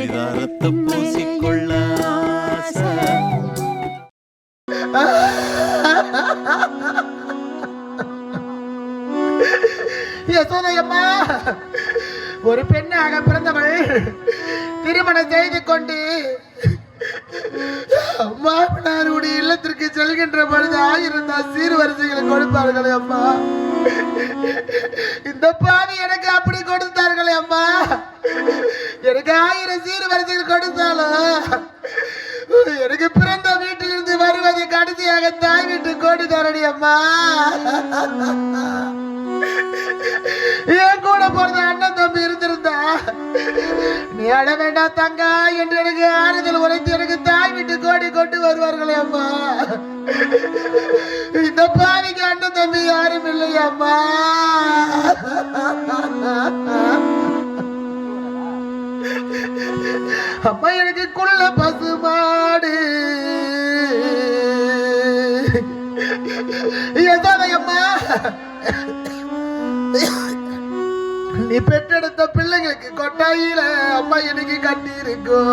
பரிதாரத்தை பூசிக்கொள்ள யசோதையம்மா ஒரு பெண்ணாக பிறந்தவள் திருமணம் செய்து கொண்டு மாமனாருடைய இல்லத்திற்கு செல்கின்ற பொழுது 1000 சீர்வரிசைகளை கொடுப்பார்களே அம்மா. இந்த பாவி எனக்கு அப்படி கொடுத்தார்களே அம்மா. எனக்கு 1000 சீர்வரிசைகள் கொடுத்தாலும் எனக்கு பிறந்த வீட்டிலிருந்து வருவது கடைசியாக தாய் வீட்டு கோடி தரடி அம்மா. என் கூட பிறந்த அண்ணன் தம்பி இருந்திருந்தா நீ அட வேண்டாம் தங்கா என்று எனக்கு ஆறுதல் உரைத்து எனக்கு தாய் வீட்டு கோடி கொண்டு வருவார்களே அம்மா. இந்த பாவிக்கு அண்ணன் தம்பி யாரும் இல்லையா அம்மா. அம்மா எனக்கு குள்ள பசு மாடு அம்மா. நீ பெற்றெடுத்த பிள்ளைங்களுக்கு கொட்டாயில அம்மா எனக்கு கட்டி இருக்கும்.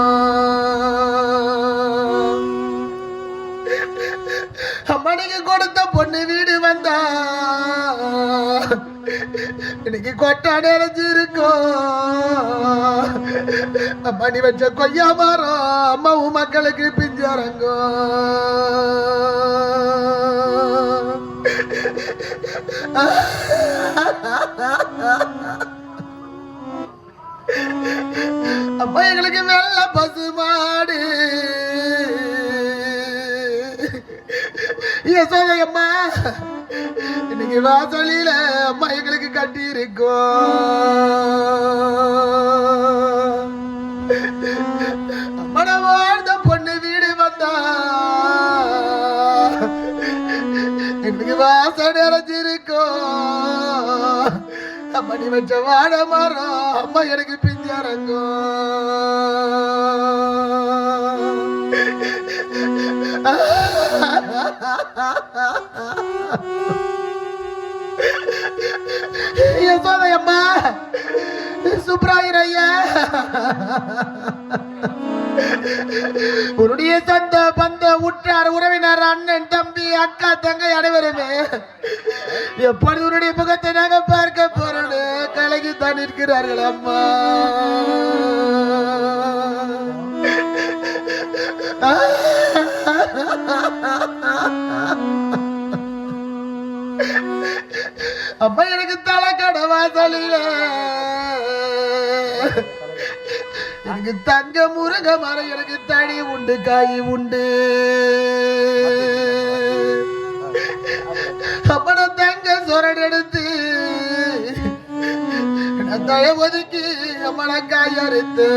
அம்மா நீங்க கொடுத்த பொண்ணு வீடு வந்தா இன்னைக்கு கொட்டா நிறைஞ்சிருக்கும். அம்மா நீ வச்ச கொய்யா மரம் அம்மா உன் மக்களுக்கு பிஞ்சரங்கும். அப்பா எங்களுக்கு வெள்ள பசு மாடு யசோதையம்மா இன்னைக்கு வாசலில அம்மா எங்களுக்கு கட்டி இருக்கும். அம்மன வாழ்ந்த பொண்ணு வீடு வந்தா எனக்கு வாசல் நிறைஞ்சிருக்கும். அம்மா நீ வச்ச வாழ மரம் அம்மா எனக்கு பிஞ்சரங்கும். யசோதையம்மா சுப்ராயரையா உன்னுடைய சொந்த பந்த உற்றார் உறவினர் அண்ணன் தம்பி அக்கா தங்கை அனைவருமே எப்பொழுது உன்னுடைய முகத்தை நாங்க பார்க்க போறோம் கலகித்தான் இருக்கிறார்கள் அம்மா. அம்மா எனக்கு தலை கடவா சொல்லில எனக்கு தங்க முருக மரம் எனக்கு தனி உண்டு காய் உண்டு. அப்பட தங்க சொரடு எடுத்து தய ஒதுக்கி அம்மன காய் அறுத்து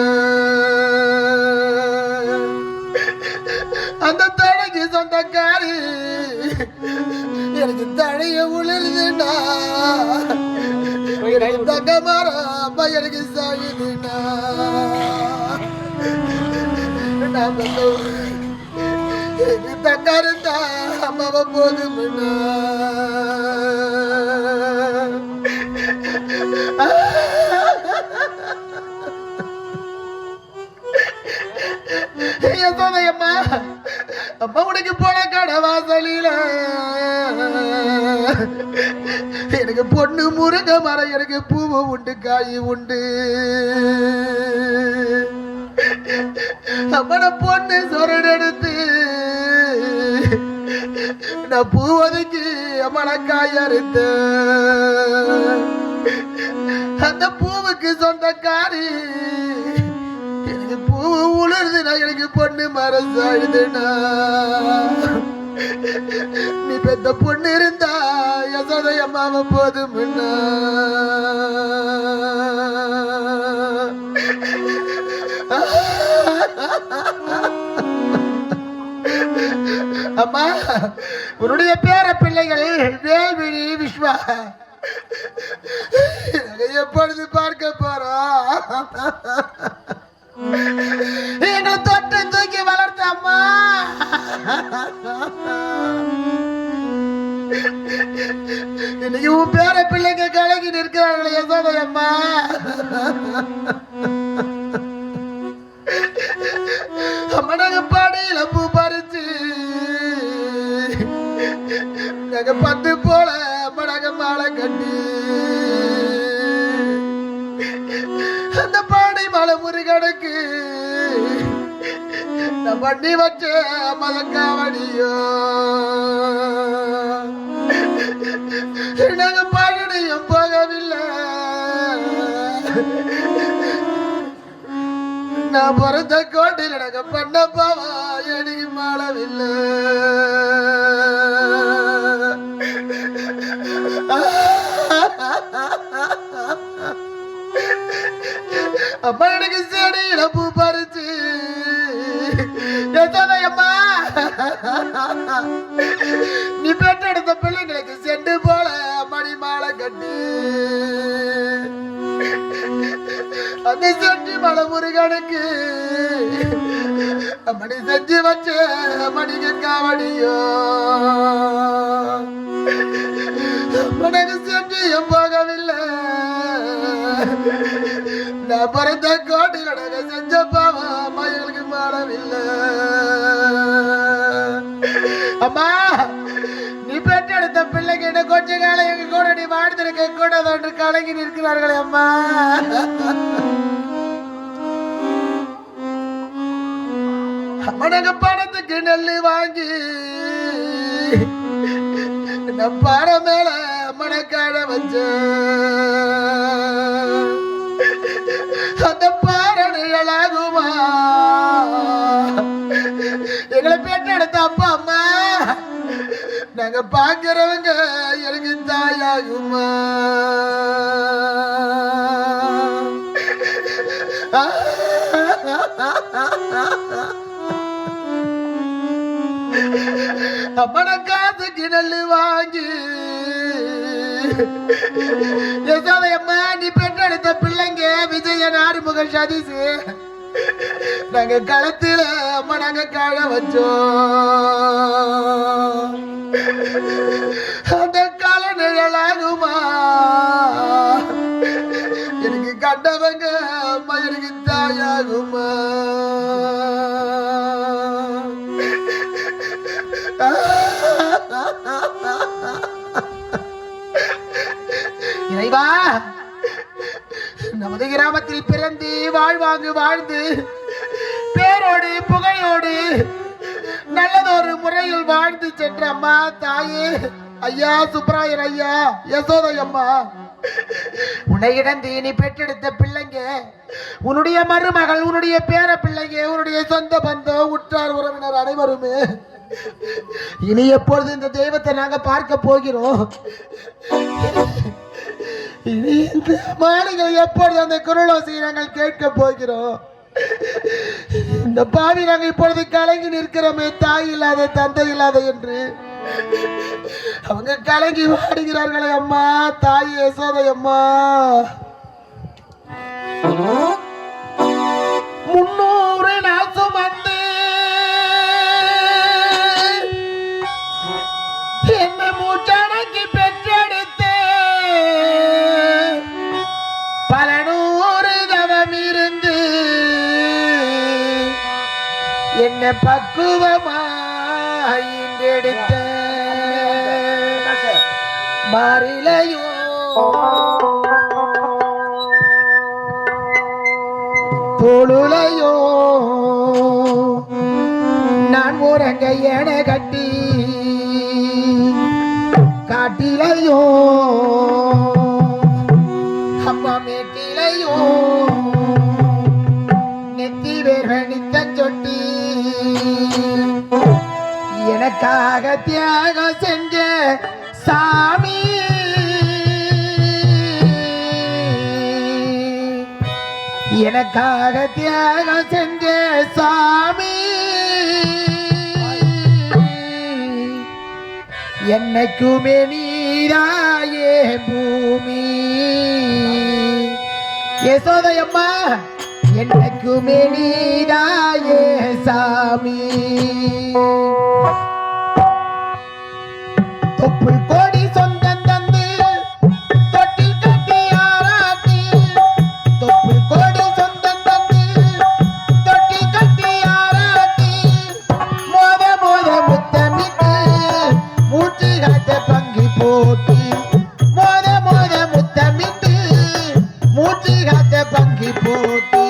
அந்த தடைக்கு சொந்தக்காரி எனக்கு தடைய உழுதுண்டா தங்க மரம் அம்மா எனக்கு சாயுதுண்டா. தங்க இருந்தா அம்மாவை போதும்னா அம்மா அம்மா உனக்கு போன கடை வாசலில எனக்கு பொண்ணு முருங்க மரம் எனக்கு பூவு உண்டு காய் உண்டு. அம்மன பொண்ணு சொரடு எடுத்து நான் பூ ஒதுக்கி அம்மன காய் அறுத்து அந்த பூவுக்கு சொந்தக்காரி எனக்கு பூ உலருதுனா எனக்கு பொண்ணு மரம் சாயுதுனா. நீ பெத்த பொண்ணு இருந்தா யசோதை அம்மாவை போதும்னா. அம்மா உன்னுடைய பேர பிள்ளைகள் வேல்விழி விஸ்வா எப்பொழுது பார்க்க போறோம். எங்களை தொட்டு தூக்கி வளர்த்த அம்மா இன்னைக்கு உன் பேர பிள்ளைங்க கலகி நிற்கிறார்களே யசோதை அம்மா. எனக்கு பந்து போல மடக மாலை கட்டி அந்த பாடி மலை முருகனுக்கு நான் பண்ணி வச்ச மதக்காவடியோ நாங்க பாடியும் போகவில்லை நான் பிறந்த கோட்டையில் எனக்கு பண்ண பாவா எனக்கு மாளவில்லை அம்மா எனக்கு செடியில பூ பறிச்சு அம்மா நீ பெற்றெடுத்த பிள்ளைங்களுக்கு செண்டு போல மணி மாலை கட்டு அந்த செட்டி மலை முருகனுக்கு மணி செஞ்சு வச்ச மணிக்கு காவடியோ மனக்கு செஞ்சியும் போகவில்லை நான் பிறந்த கோட்டில் அடங்க செஞ்ச பாவா மகளுக்கு மாறவில்லை அம்மா நீ பெற்றெடுத்த பிள்ளைக்கு என்ன கொஞ்ச காலம் எங்க கூட நீ வாழ்ந்திருக்க கூடாது என்று கலங்கி நிற்கிறார்களே அம்மா அம்மனங்க பணத்துக்கு நெல்லு வாங்கி நம் பாறை மேல மணக்காட வச்ச அந்த பாறை நிழலாகுமா எங்களை பெற்றெடுத்த அப்பா அம்மா நாங்க பாக்குறவங்க எனக்கு தாயாகுமா அம்மன காசுக்கு நெல்லு வாங்கி அம்மா நீ பெற்றெடுத்த பிள்ளைங்க விஜயன் ஆறுமுக சதீஷ் நாங்க களத்துல அம்மா நாங்க காழ வச்சோம் அந்த கால நிழலாகுமா எனக்கு கண்டவங்க அம்மா எனக்கு தாயாகுமா இறைவா நமது கிராமத்தில் பிறந்து வாழ்வாங்கு வாழ்ந்து பேரோடு புகையோடு நல்லதொரு முறையில் வாழ்ந்து சென்ற அம்மா தாயே ஐயா சுப்ராயர் ஐயா யசோதை அம்மா உன்னை இடந்து நீ பெற்றெடுத்த பிள்ளைங்க உன்னுடைய மருமகள் உன்னுடைய பேர பிள்ளைங்க உன்னுடைய சொந்த பந்தம் உற்றார் உறவினர் அனைவருமே இனி எப்பொழுது இந்த தெய்வத்தை நாங்க பார்க்க போகிறோம் இனி இந்த மாளிகை எப்பொழுது அந்த குரலோசையை நாங்கள் கேட்க போகிறோம் இந்த பாவி நாங்கள் இப்பொழுது கலங்கி நிற்கிறோமே தாய் இல்லாத தந்தை இல்லாத என்று அவங்க கலங்கி வாடுகிறார்களே அம்மா தாய் யசோதை அம்மா 300 நாள் சுமந்து என்ன மூச்சடக்கி பெற்றெடுத்து பல 100 தவம் இருந்து என்ன பக்குவமாய் எடுத்த மாறிலையோ தோளுலையோ நான் உறங்க என கட்டி காட்டிலையோ அம்மா மேட்டிலையோ நெத்தி வேர்வனித்த சொட்டி எனக்காக தியாகம் செஞ்ச சாமி எனக்காக தியாகம் செஞ்ச சாமி என்னைக்குமே நீராயே பூமி யசோதை அம்மா என்னைக்குமே நீராயே சாமி தொப்புள் கோடி சொந்தம் தந்து தொட்டில் கட்டி ஆராட்டி தொப்புள் கோடி சொந்தம் தந்து தொட்டில் கட்டி ஆராட்டி மோத மோத முத்தமிட்டு மூச்சு காத்த பணத்தை பங்கி போட்டி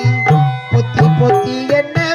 பொத்தி பொத்தி என்ன